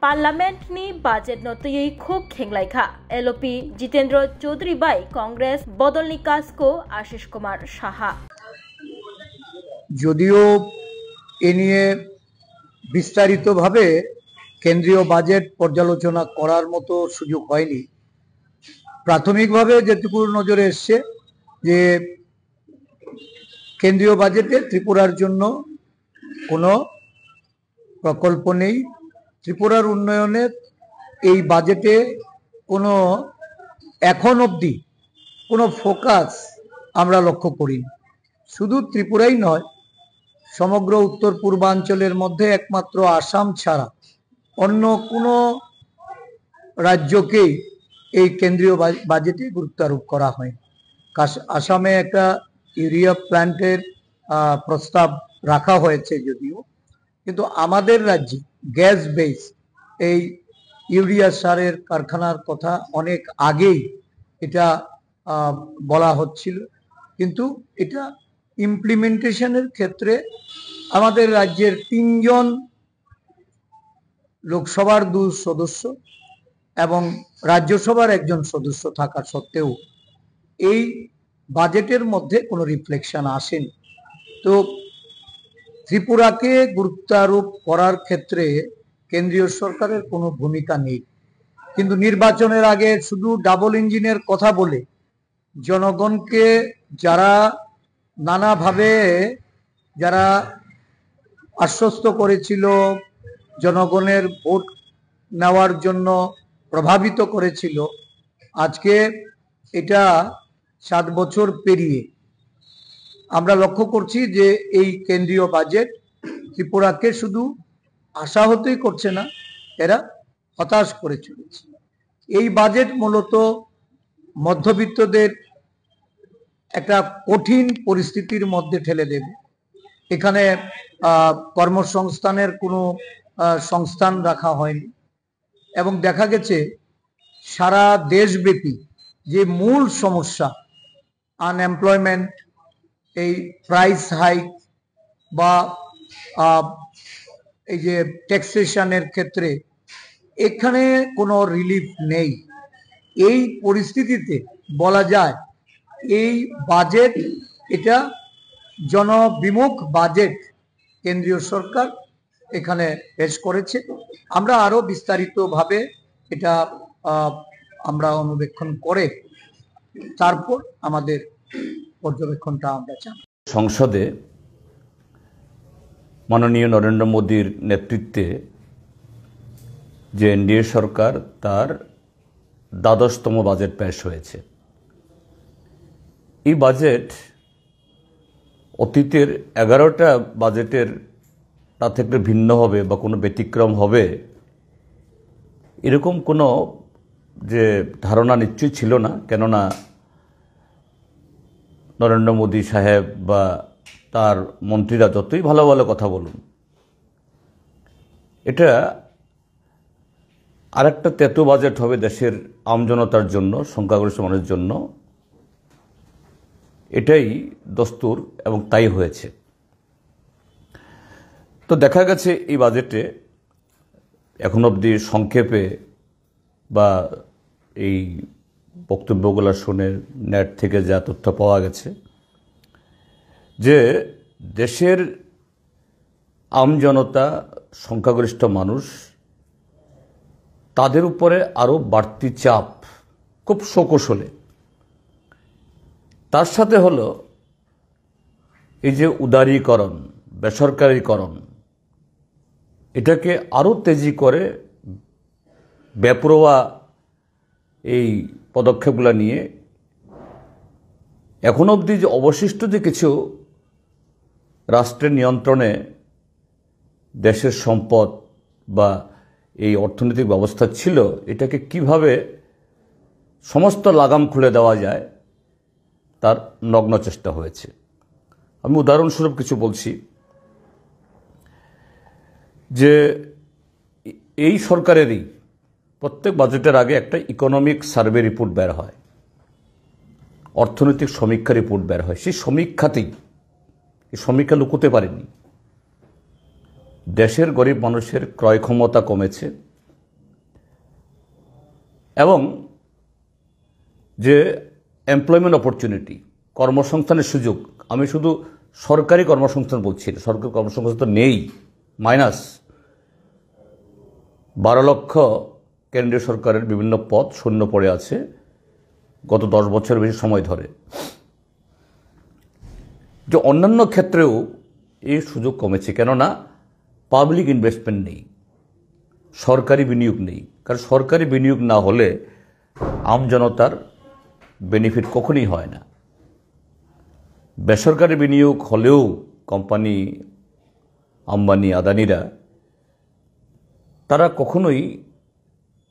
पार्लियामेंटनि budget नतयै खूब खेंलाइखा LOP Jitendra Chaudhary by Congress बदलनि काजको Ashish Kumar Saha যদিও এ নিয়ে বিস্তারিতভাবে কেন্দ্রীয় বাজেট পর্যালোচনা করার মতো সুযোগ হয়নি। প্রাথমিকভাবে যেটুকু নজরে এসছে যে কেন্দ্রীয় বাজেটে ত্রিপুরার জন্য কোনো প্রকল্প নেই, ত্রিপুরার উন্নয়নের এই বাজেটে কোনো এখন অবধি কোনো ফোকাস আমরা লক্ষ্য করিনি। শুধু ত্রিপুরাই নয়, সমগ্র উত্তর পূর্বাঞ্চলের মধ্যে একমাত্র আসাম ছাড়া অন্য কোনো রাজ্যকেই এই কেন্দ্রীয় বাজেটে গুরুত্ব আরোপ করা হয়। আসামে একটা ইউরিয়া প্ল্যান্টের প্রস্তাব রাখা হয়েছে যদিও, কিন্তু আমাদের রাজ্যে গ্যাস বেস এই ইউরিয়া সারের কারখানার কথা অনেক আগেই এটা বলা হচ্ছিল, কিন্তু এটা ইমপ্লিমেন্টেশনের ক্ষেত্রে আমাদের রাজ্যের 3 জন লোকসভার 2 সদস্য এবং রাজ্যসভার 1 জন সদস্য থাকা সত্ত্বেও এই বাজেটের মধ্যে কোনো রিফ্লেকশন আসেনি। তো ত্রিপুরাকে গুরুত্ব আরোপ করার ক্ষেত্রে কেন্দ্রীয় সরকারের কোনো ভূমিকা নেই, কিন্তু নির্বাচনের আগে শুধু ডাবল ইঞ্জিনের কথা বলে জনগণকে যারা নানাভাবে যারা আশ্বস্ত করেছিল, জনগণের ভোট নেওয়ার জন্য প্রভাবিত করেছিল, আজকে এটা 7 বছর পেরিয়ে আমরা লক্ষ্য করছি যে এই কেন্দ্রীয় বাজেট ত্রিপুরাকে শুধু আশাহতই করছে না, এরা হতাশ করে চলেছে। এই বাজেট মূলত মধ্যবিত্তদের একটা কঠিন পরিস্থিতির মধ্যে ঠেলে দেবে। এখানে কর্মসংস্থানের কোনো সংস্থান রাখা হয়নি এবং দেখা গেছে সারা দেশব্যাপী যে মূল সমস্যা আনএমপ্লয়মেন্ট, এই প্রাইস হাইক বা এই যে ট্যাক্সেশনের ক্ষেত্রে এখানে কোনো রিলিফ নেই। এই পরিস্থিতিতে বলা যায় এই বাজেট এটা জনবিমুখ বাজেট কেন্দ্রীয় সরকার এখানে পেশ করেছে। আমরা আরো বিস্তারিতভাবে এটা আমরা অনুবেক্ষণ করে তারপর আমাদের পর্যবেক্ষণটা আমরা চাই। সংসদে মাননীয় নরেন্দ্র মোদীর নেতৃত্বে যে এনডিএ সরকার তার দ্বাদশতম বাজেট পেশ হয়েছে। এই বাজেট অতীতের 11টা বাজেটের তা থেকে ভিন্ন হবে বা কোনো ব্যতিক্রম হবে এরকম কোনো যে ধারণা নিশ্চয়ই ছিল না, কেননা নরেন্দ্র মোদী সাহেব বা তার মন্ত্রীরা যতই ভালো ভালো কথা বলুন, এটা আরেকটা তেতো বাজেট হবে দেশের আমজনতার জন্য, সংখ্যাগরিষ্ঠ মানুষের জন্য। এটাই দস্তুর এবং তাই হয়েছে। তো দেখা গেছে এই বাজেটে এখন অবধি সংক্ষেপে বা এই বক্তব্যগুলো শুনে নেট থেকে যা তথ্য পাওয়া গেছে যে দেশের আমজনতা, সংখ্যাগরিষ্ঠ মানুষ, তাদের উপরে আরও বাড়তি চাপ খুব সকৌশলে। তার সাথে হলো এই যে উদারীকরণ, বেসরকারীকরণ, এটাকে আরও তেজি করে বেপরোয়া এই পদক্ষেপগুলো নিয়ে এখন অবধি যে অবশিষ্ট যে কিছু রাষ্ট্রের নিয়ন্ত্রণে দেশের সম্পদ বা এই অর্থনৈতিক ব্যবস্থা ছিল, এটাকে কিভাবে সমস্ত লাগাম খুলে দেওয়া যায় তার নগ্ন চেষ্টা হয়েছে। আমি উদাহরণস্বরূপ কিছু বলছি যে এই সরকারেরই প্রত্যেক বাজেটের আগে একটা ইকোনমিক সার্ভে রিপোর্ট বের হয়, অর্থনৈতিক সমীক্ষা রিপোর্ট বের হয়। সেই সমীক্ষাতেই, এই সমীক্ষা লুকোতে পারেনি, দেশের গরিব মানুষের ক্রয় ক্ষমতা কমেছে, এবং যে এমপ্লয়মেন্ট অপরচুনিটি, কর্মসংস্থানের সুযোগ, আমি শুধু সরকারি কর্মসংস্থান বলছি, সরকারি কর্মসংস্থান নেই, মাইনাস 12 লক্ষ কেন্দ্রীয় সরকারের বিভিন্ন পদ শূন্য পড়ে আছে গত 10 বছরের বেশি সময় ধরে। যে অন্যান্য ক্ষেত্রেও এই সুযোগ কমেছে, কেননা পাবলিক ইনভেস্টমেন্ট নেই, সরকারি বিনিয়োগ নেই। কারণ সরকারি বিনিয়োগ না হলে আমজনতার বেনিফিট কখনই হয় না। বেসরকারি বিনিয়োগ হলেও কোম্পানি, আম্বানি, আদানিরা তারা কখনোই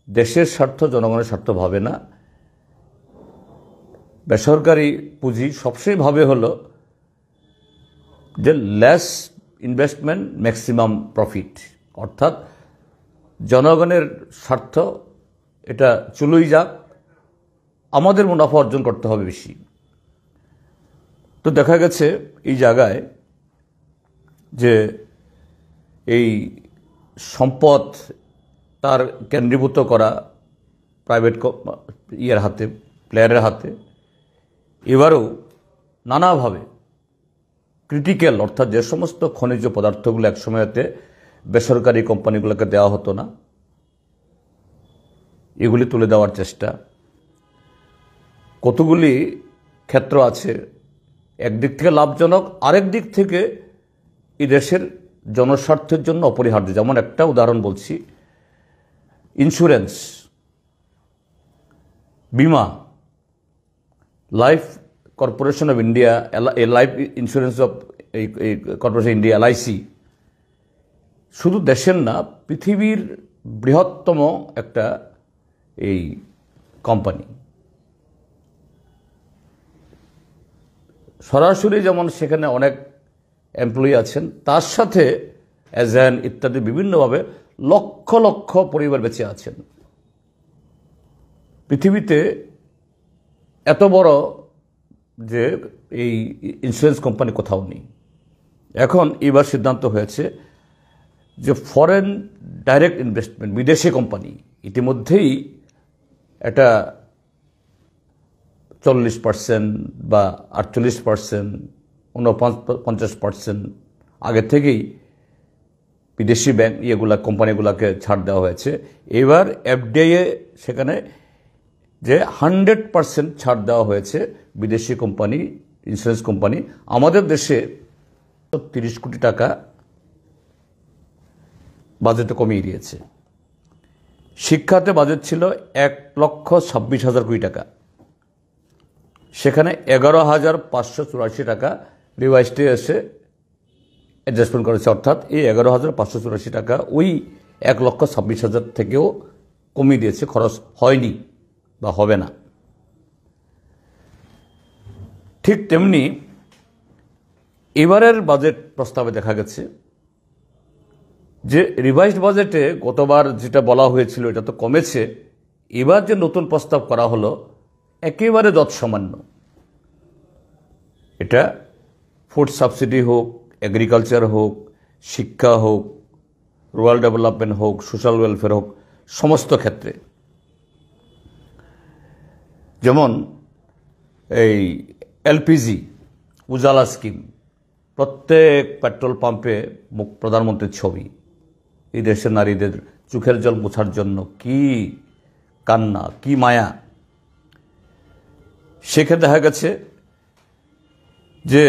দেশের স্বার্থ, জনগণের স্বার্থ ভাবে না। বেসরকারি পুঁজি সবসময় ভাবে হলো যে লেস ইনভেস্টমেন্ট ম্যাক্সিমাম প্রফিট, অর্থাৎ জনগণের স্বার্থ এটা চলুই যাক, আমাদের মুনাফা অর্জন করতে হবে বেশি। তো দেখা গেছে এই জায়গায় যে এই সম্পদ তার কেন্দ্রীভূত করা প্রাইভেট হাতে, প্লেয়ারের হাতে, এবারেও নানাভাবে ক্রিটিক্যাল, অর্থাৎ যে সমস্ত খনিজ পদার্থগুলো একসময়তে বেসরকারি কোম্পানিগুলোকে দেওয়া হতো না, এগুলি তুলে দেওয়ার চেষ্টা। কতগুলি ক্ষেত্র আছে একদিক থেকে লাভজনক, আরেক দিক থেকে এই দেশের জনস্বার্থের জন্য অপরিহার্য। যেমন একটা উদাহরণ বলছি, ইন্স্যুরেন্স, বিমা, life corporation of India, life insurance of এই কর্পোরেশন ইন্ডিয়া, LIC, শুধু দেশের না, পৃথিবীর বৃহত্তম একটা এই কোম্পানি। সরাসরি যেমন সেখানে অনেক এমপ্লয়ি আছেন, তার সাথে এজেন্ট ইত্যাদি বিভিন্নভাবে লক্ষ লক্ষ পরিবার বেঁচে আছেন। পৃথিবীতে এত বড় যে এই ইন্স্যুরেন্স কোম্পানি কোথাও নেই। এখন এবার সিদ্ধান্ত হয়েছে যে ফরেন ডাইরেক্ট ইনভেস্টমেন্ট, বিদেশি কোম্পানি ইতিমধ্যেই এটা 40% বা 48%, 49% আগে থেকেই বিদেশি ব্যাংক কোম্পানিগুলোকে ছাড় দেওয়া হয়েছে। এবার FDI সেখানে যে 100% ছাড় দেওয়া হয়েছে বিদেশি কোম্পানি, ইন্স্যুরেন্স কোম্পানি। আমাদের দেশে 30 কোটি টাকা বাজেটে কমিয়ে দিয়েছে। শিক্ষাতে বাজেট ছিল 1,26,000 কোটি টাকা, সেখানে 11,584 টাকা রিভাইজডে এসে অ্যাডজাস্টমেন্ট করেছে। অর্থাৎ এই 11,584 টাকা ওই 1,26,000 থেকেও কমিয়ে দিয়েছে, খরচ হয়নি বা হবে না। ঠিক তেমনি এবারের বাজেট প্রস্তাবে দেখা গেছে যে রিভাইজড বাজেটে গতবার যেটা বলা হয়েছিল এটা তো কমেছে, এবার যে নতুন প্রস্তাব করা হলো একেবারে যৎসামান্য। এটা ফুড সাবসিডি হোক, এগ্রিকালচার হোক, শিক্ষা হোক, রুরাল ডেভেলপমেন্ট হোক, সোশ্যাল ওয়েলফেয়ার হোক, সমস্ত ক্ষেত্রে। যেমন এই LPG উজালা স্কিম, প্রত্যেক পেট্রোল পাম্পে প্রধানমন্ত্রীর ছবি। এই দেশের নারীদের চোখের জল মোছার জন্য কি কান্না, কি মায়া। সেখানে দেখা গেছে যে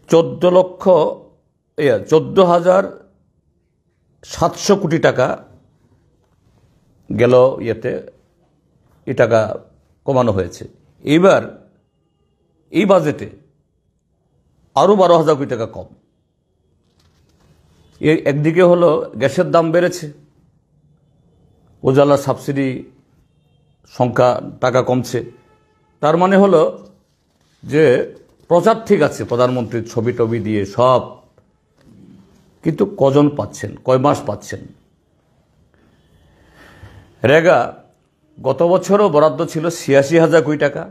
14,700 কোটি টাকা গেল এই টাকা কমানো হয়েছে। এইবার এই বাজেটে আরও 12,000 কোটি টাকা কম। একদিকে হলো গ্যাসের দাম বেড়েছে, উজালা সাবসিডি সংখ্যা টাকা কমছে, তার মানে হলো যে প্রচার ঠিক আছে, প্রধানমন্ত্রীর ছবি টবি দিয়ে সব, কিন্তু কজন পাচ্ছেন, কয় মাস পাচ্ছেন। রেগা গত বছরও বরাদ্দ ছিল 86,000 কোটি টাকা,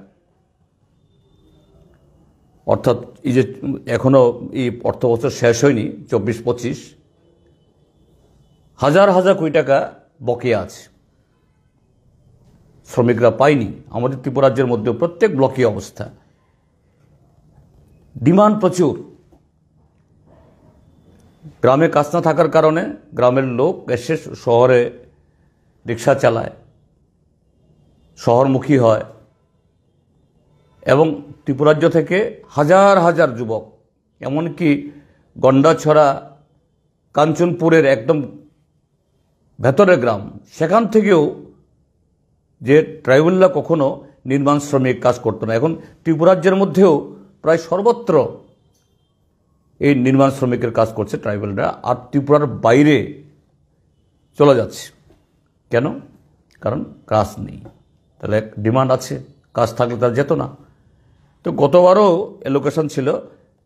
অর্থাৎ এই যে এখনো এই অর্থ বছর শেষ হয়নি, 24-25 হাজার হাজার কোটি টাকা বকেয়া আছে। শ্রমিকরা পায়নি। আমাদের ত্রিপুরা রাজ্যের মধ্যে প্রত্যেক ব্লকই অবস্থা, ডিমান্ড প্রচুর। গ্রামে কাজ না থাকার কারণে গ্রামের লোক এসে শহরে রিক্সা চালায়, শহরমুখী হয়, এবং ত্রিপুরা রাজ্য থেকে হাজার হাজার যুবক, এমনকি গন্ডাছড়া, কাঞ্চনপুরের একদম ভেতরের গ্রাম, সেখান থেকেও, যে ট্রাইবেলরা কখনো নির্মাণ শ্রমিক কাজ করতো না, এখন ত্রিপুরা রাজ্যের মধ্যেও প্রায় সর্বত্র এই নির্মাণ শ্রমিকের কাজ করছে ট্রাইবেলরা, আর ত্রিপুরার বাইরে চলে যাচ্ছে। কেন? কারণ কাজ নেই। তাহলে ডিমান্ড আছে, কাজ থাকলে তার যেত না। তো গতবারও অ্যালোকেশন ছিল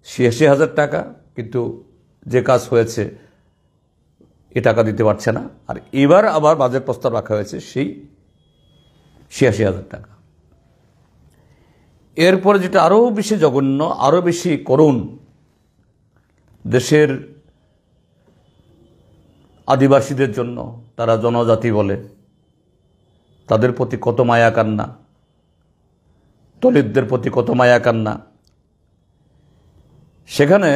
৮৬,০০০ টাকা, কিন্তু যে কাজ হয়েছে এ টাকা দিতে পারছে না। আর এবার আবার বাজেট প্রস্তাব রাখা হয়েছে সেই ৮৬,০০০ টাকা। এরপরে যেটা আরও বেশি জঘন্য, আরও বেশি করুণ, দেশের আদিবাসীদের জন্য, তারা জনজাতি বলে, তাদের প্রতি কত মায়া কান্না, দলিতদের প্রতি কত মায়া কান্না। সেখানে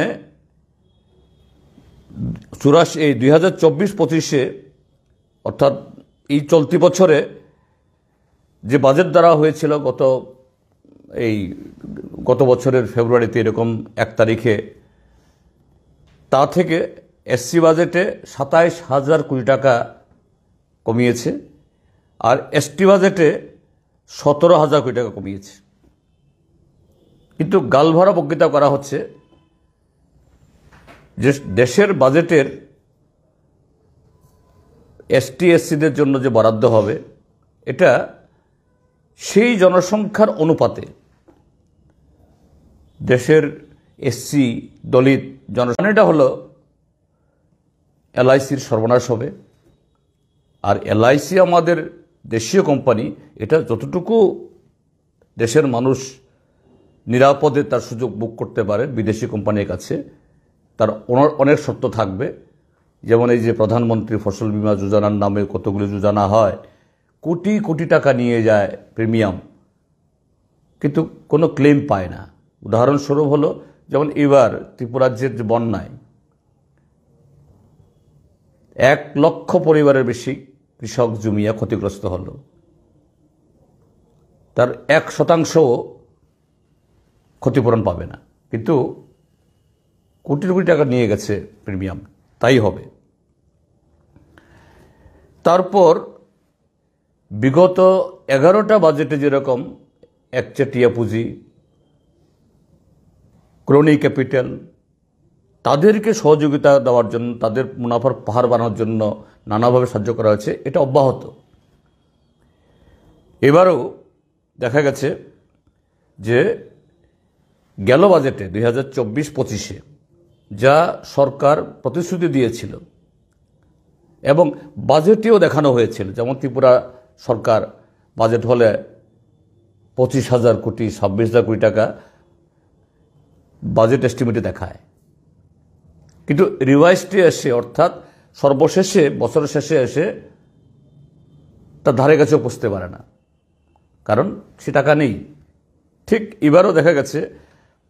2024-25-এ, অর্থাৎ এই চলতি বছরে যে বাজেট দ্বারা হয়েছিল গত বছরের ফেব্রুয়ারিতে এরকম 1 তারিখে, তা থেকে এসসি বাজেটে 27,000 কোটি টাকা কমিয়েছে, আর এসটি বাজেটে 17,000 কোটি টাকা কমিয়েছে। কিন্তু গালভরা বক্তৃতা করা হচ্ছে যে দেশের বাজেটের এসটি এসসিদের জন্য যে বরাদ্দ হবে, এটা সেই জনসংখ্যার অনুপাতে দেশের এসসি, দলিত জনসংখ্যা, এটা হলো এলআইসির সর্বনাশ হবে। আর এলআইসি আমাদের দেশীয় কোম্পানি, এটা যতটুকু দেশের মানুষ নিরাপদে তার সুযোগ বুক করতে পারে বিদেশি কোম্পানির কাছে, তার অনেক শর্ত থাকবে। যেমন এই যে প্রধানমন্ত্রী ফসল বীমা যোজনার নামে কতগুলো যোজনা হয়, কোটি কোটি টাকা নিয়ে যায় প্রিমিয়াম, কিন্তু কোনো ক্লেম পায় না। উদাহরণস্বরূপ হলো, যেমন এবার ত্রিপুরা রাজ্যের যে বন্যায় 1 লক্ষ পরিবারের বেশি কৃষক জমিয়া ক্ষতিগ্রস্ত হলো, তার 1% ক্ষতিপূরণ পাবে না, কিন্তু কোটি কোটি টাকা নিয়ে গেছে প্রিমিয়াম, তাই হবে। তারপর বিগত 11টা বাজেটে যেরকম একচেটিয়া পুঁজি, ক্রোনি ক্যাপিটাল, তাদেরকে সহযোগিতা দেওয়ার জন্য, তাদের মুনাফার পাহাড় বানানোর জন্য নানাভাবে সাহায্য করা হয়েছে, এটা অব্যাহত। এবারও দেখা গেছে যে গেল বাজেটে 2024-25-এ যা সরকার প্রতিশ্রুতি দিয়েছিল এবং বাজেটেও দেখানো হয়েছিল, যেমন ত্রিপুরা সরকার বাজেট হলে 25,000 কোটি, 26,000 কোটি টাকা বাজেট এস্টিমেটে দেখায়, কিন্তু রিভাইজটি এসে, অর্থাৎ সর্বশেষে বছরের শেষে এসে তার ধারে কাছেও পৌঁছতে পারে না, কারণ সে টাকা নেই। ঠিক এবারও দেখা গেছে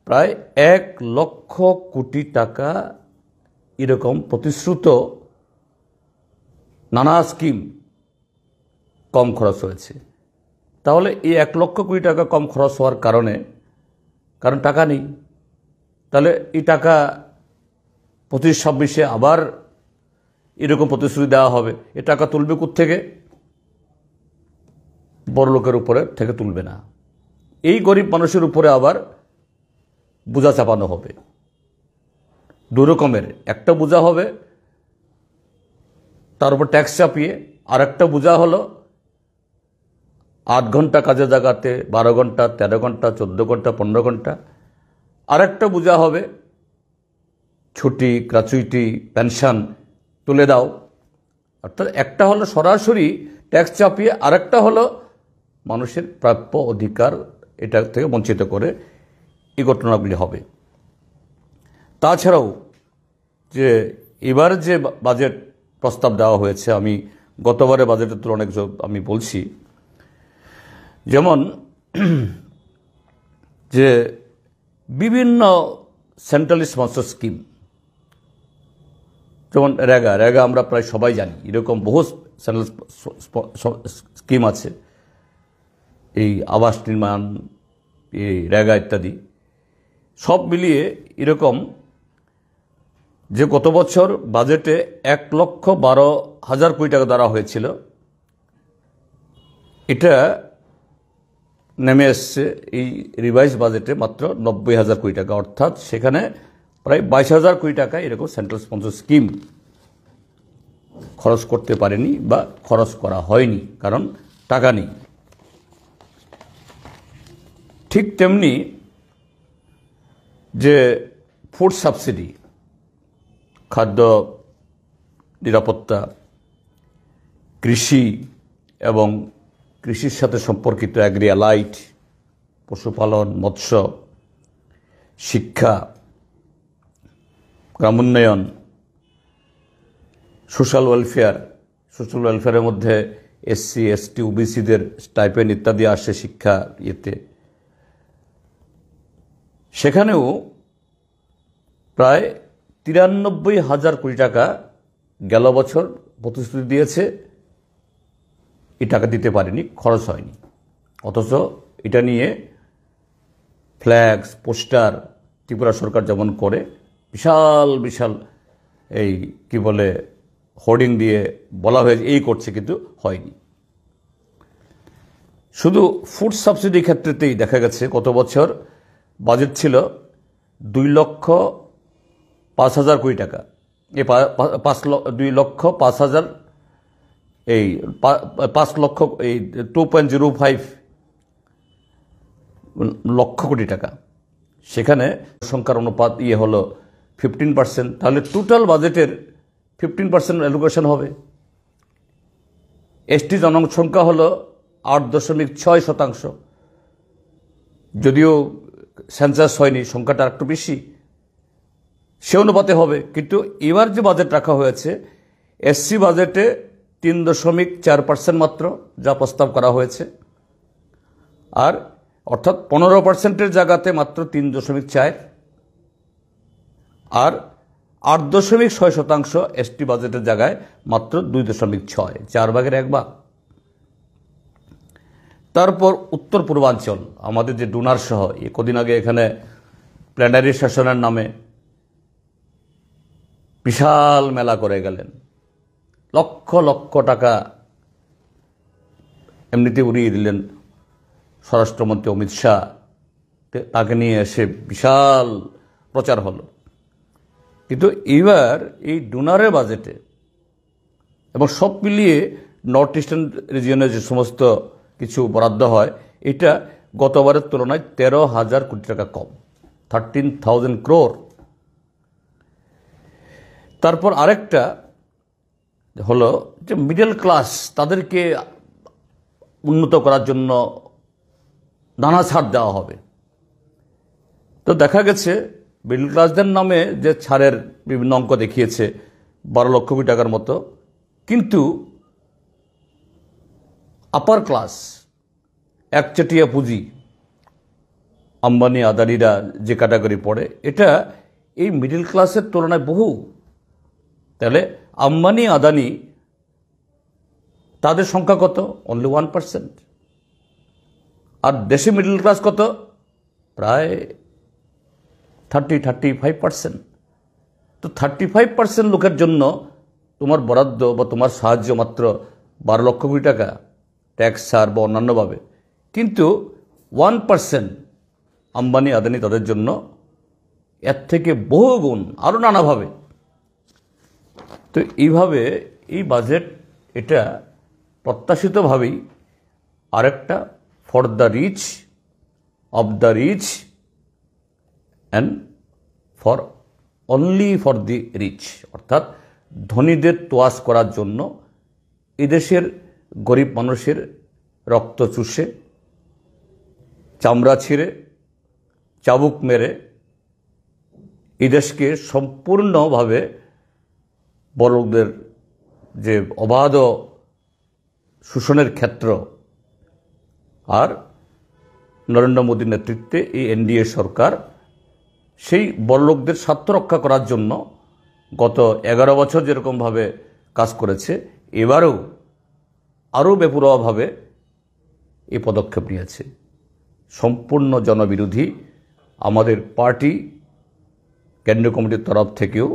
প্রায় 1 লক্ষ কোটি টাকা এরকম প্রতিশ্রুত নানা স্কিম কম খরচ হয়েছে। তাহলে এই 1 লক্ষ কোটি টাকা কম খরচ হওয়ার কারণ টাকা নেই। তাহলে এই টাকা 25-26-এ আবার এরকম প্রতিশ্রুতি দেওয়া হবে, এ টাকা তুলবে কোত্থেকে? বড় লোকের উপরে থেকে তুলবে না, এই গরিব মানুষের উপরে আবার বোঝা চাপানো হবে। 2 রকমের, একটা বোঝা হবে তার উপর ট্যাক্স চাপিয়ে, আর একটা বোঝা হলো 8 ঘন্টা কাজের জায়গাতে 12 ঘন্টা, 13 ঘন্টা, 14 ঘন্টা, 15 ঘন্টা। আর একটা বোঝা হবে ছুটি, গ্র্যাচুইটি, পেনশন তুলে দাও। অর্থাৎ একটা হলো সরাসরি ট্যাক্স চাপিয়ে, আর একটা হলো মানুষের প্রাপ্য অধিকার এটা থেকে বঞ্চিত করে, এই ঘটনাগুলি হবে। তাছাড়াও যে এবার যে বাজেট প্রস্তাব দেওয়া হয়েছে, আমি গতবারের বাজেটের তুলনায় আমি বলছি যেমন যে বিভিন্ন সেন্ট্রাল স্পন্সর স্কিম, যেমন রেগা আমরা প্রায় সবাই জানি, এরকম বহু সেন্ট্রাল স্কিম আছে, এই আবাস নির্মাণ, এই রেগা ইত্যাদি। সব মিলিয়ে এরকম যে গত বছর বাজেটে 1,12,000 কোটি টাকা দেওয়া হয়েছিল, এটা নেমে এসছে এই রিভাইজ বাজেটে মাত্র 90,000 কোটি টাকা, অর্থাৎ সেখানে প্রায় 22,000 কোটি টাকা এরকম সেন্ট্রাল স্পন্সর স্কিম খরচ করতে পারেনি বা খরচ করা হয়নি, কারণ টাকা নেই। ঠিক তেমনি যে ফুড সাবসিডি, খাদ্য নিরাপত্তা, কৃষি এবং কৃষির সাথে সম্পর্কিত অ্যাগ্রি অ্যালাইড, পশুপালন, মৎস্য, শিক্ষা, গ্রামোন্নয়ন, সোশ্যাল ওয়েলফেয়ারের মধ্যে এসসি, এসটি, ওবিসিদের স্টাইপেন্ড ইত্যাদি আসে শিক্ষা ইয়েতে। সেখানেও প্রায় 93,000 কোটি টাকা গেল বছর প্রতিশ্রুতি দিয়েছে, এই টাকা দিতে পারেনি, খরচ হয়নি। অথচ এটা নিয়ে ফ্ল্যাক্স, পোস্টার ত্রিপুরা সরকার যেমন করে, বিশাল বিশাল এই কি বলে হোর্ডিং দিয়ে বলা হয়েছে এই করছে, কিন্তু হয়নি। শুধু ফুড সাবসিডি ক্ষেত্রেতেই দেখা গেছে গত বছর বাজেট ছিল 2,05,000 কোটি টাকা, এই 2,05,000 এই 5 লক্ষ এই 2.05 লক্ষ কোটি টাকা। সেখানে সংখ্যার অনুপাত হলো 15%, তাহলে টোটাল বাজেটের 15% অ্যালোকেশন হবে। এসটি জনসংখ্যা হলো 8.6%, যদিও সেন্সাস হয়নি, সংখ্যাটা একটু বেশি, সে অনুপাতে হবে। কিন্তু এবার যে বাজেট রাখা হয়েছে, এসসি বাজেটে 3.4% মাত্র যা প্রস্তাব করা হয়েছে, আর অর্থাৎ 15%-এর জায়গাতে মাত্র 3.4, আর 8.6% এসটি বাজেটের জায়গায় মাত্র 2.6, 4 ভাগের 1 ভাগ। তারপর উত্তর পূর্বাঞ্চল, আমাদের যে ডোনার সহ, কদিন আগে এখানে প্ল্যানারি সেশনের নামে বিশাল মেলা করে গেলেন, লক্ষ লক্ষ টাকা এমনিতে উড়িয়ে দিলেন স্বরাষ্ট্রমন্ত্রী অমিত শাহ, তাকে নিয়ে এসে বিশাল প্রচার হলো। কিন্তু এবার এই ডোনারের বাজেটে এবং সব মিলিয়ে নর্থ ইস্টার্ন রিজিয়নে যে সমস্ত কিছু বরাদ্দ হয়, এটা গতবারের তুলনায় 13,000 কোটি টাকা কম, 13,000 crore। তারপর আরেকটা হলো যে মিডল ক্লাস, তাদেরকে উন্নত করার জন্য নানা ছাড় দেওয়া হবে। তো দেখা গেছে মিডল ক্লাসদের নামে যে ছাড়ের বিভিন্ন অঙ্ক দেখিয়েছে 12 লক্ষ কোটি টাকার মতো, কিন্তু আপার ক্লাস, একচেটিয়া পুঁজি, আম্বানি আদানিরা যে ক্যাটাগরি পড়ে, এটা এই মিডল ক্লাসের তুলনায় বহু। তাহলে আম্বানি আদানি তাদের সংখ্যা কত? অনলি 1%। আর দেশে মিডল ক্লাস কত? প্রায় 30-35%। তো 35% লোকের জন্য তোমার বরাদ্দ বা তোমার সাহায্য মাত্র 12 লক্ষ কোটি টাকা, ট্যাক্স ছাড় বা অন্যান্যভাবে। কিন্তু 1% আম্বানি আদানি তাদের জন্য এর থেকে বহু গুণ আরও নানাভাবে। তো এইভাবে এই বাজেট, এটা প্রত্যাশিতভাবেই আরেকটা for the rich, of the rich and only for the rich, অর্থাৎ ধনীদের তোয়াজ করার জন্য এদেশের গরিব মানুষের রক্ত চুষে, চামড়া ছিঁড়ে, চাবুক মেরে এদেশকে সম্পূর্ণভাবে বড়দের যে অবাধ শোষণের ক্ষেত্র, আর নরেন্দ্র মোদীর নেতৃত্বে এই এনডিএ সরকার সেই বড়লোকদের স্বার্থ রক্ষা করার জন্য গত 11 বছর যেরকমভাবে কাজ করেছে, এবারেও আরও বেপরোয়াভাবে এই পদক্ষেপ নিয়েছে। সম্পূর্ণ জনবিরোধী। আমাদের পার্টি কেন্দ্রীয় কমিটির তরফ থেকেও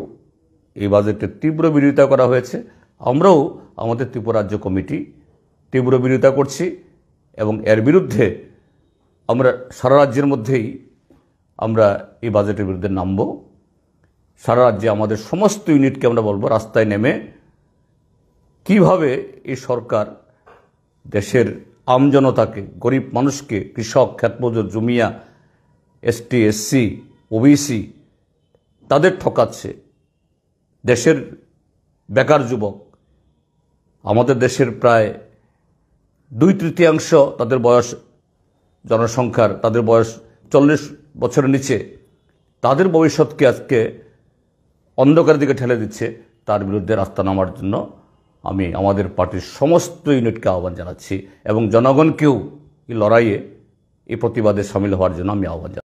এই বাজেটের তীব্র বিরোধিতা করা হয়েছে। আমরাও আমাদের ত্রিপুরা রাজ্য কমিটি তীব্র বিরোধিতা করছি এবং এর বিরুদ্ধে আমরা সারা রাজ্যের মধ্যেই আমরা এই বাজেটের বিরুদ্ধে নামব। সারা রাজ্যে আমাদের সমস্ত ইউনিটকে আমরা বলবো রাস্তায় নেমে কিভাবে এই সরকার দেশের আমজনতাকে, গরিব মানুষকে, কৃষক, ক্ষেতমজুর, জমিয়া, এসটি, এসসি, ওবিসি তাদের ঠকাচ্ছে। দেশের বেকার যুবক, আমাদের দেশের প্রায় 2/3 তাদের বয়স, জনসংখ্যার তাদের বয়স 40 বছরের নিচে, তাদের ভবিষ্যৎকে আজকে অন্ধকারের দিকে ঠেলে দিচ্ছে। তার বিরুদ্ধে রাস্তা নামার জন্য আমি আমাদের পার্টির সমস্ত ইউনিটকে আহ্বান জানাচ্ছি এবং জনগণকেও এই লড়াইয়ে, এই প্রতিবাদে সামিল হওয়ার জন্য আমি আহ্বান জানাচ্ছি।